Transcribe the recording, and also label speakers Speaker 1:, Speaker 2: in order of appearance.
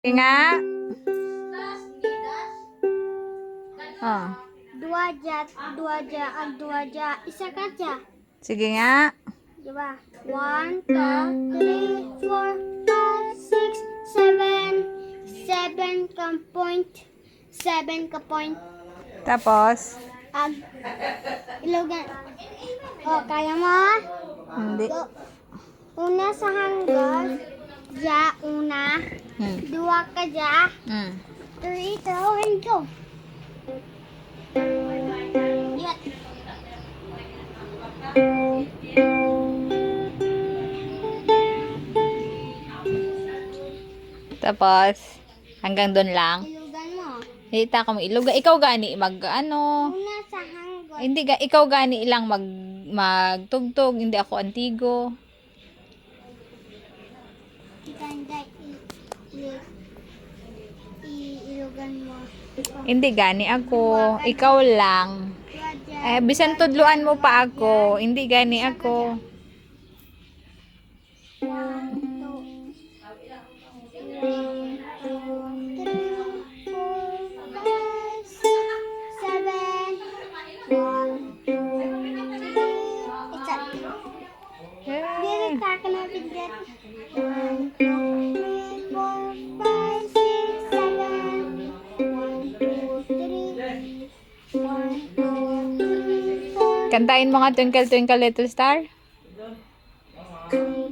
Speaker 1: Sige nga. Oh.
Speaker 2: Dua ja, isa ka ja.
Speaker 1: Sige nga.
Speaker 2: Diba? 1, 2, 3, 4, 5, 6, 7. 7 ka point. 7 ka point.
Speaker 1: Tapos?
Speaker 2: Ilogan. Oh, kaya mo?
Speaker 1: Hindi.
Speaker 2: Go. Una sa hanggang. Ja, una. Dua ka ja. 3, throw and go. Yun.
Speaker 1: Tapos? Hanggang doon lang?
Speaker 2: Ilugan mo.
Speaker 1: Hita ka mo ilog. Ikaw gani mag ano?
Speaker 2: Una sa hanggang.
Speaker 1: Hindi ikaw gani ilang magtugtog, hindi ako antigo.
Speaker 2: Ganda ilugan mo.
Speaker 1: Hindi gani ako. Ikaw lang. Bisan tudluan mo pa ako. Hindi gani ako.
Speaker 2: 1, 2, 3, 4, 5, 6, 7. 1, 2, 3. It's up. Dili ka na bigyan. 1, 2, 3, 4, 5, 6, 7. 1, 2, 3. 1, 2, 3, 4.
Speaker 1: Kantahin mo nga Twinkle Twinkle Little Star.
Speaker 2: 3,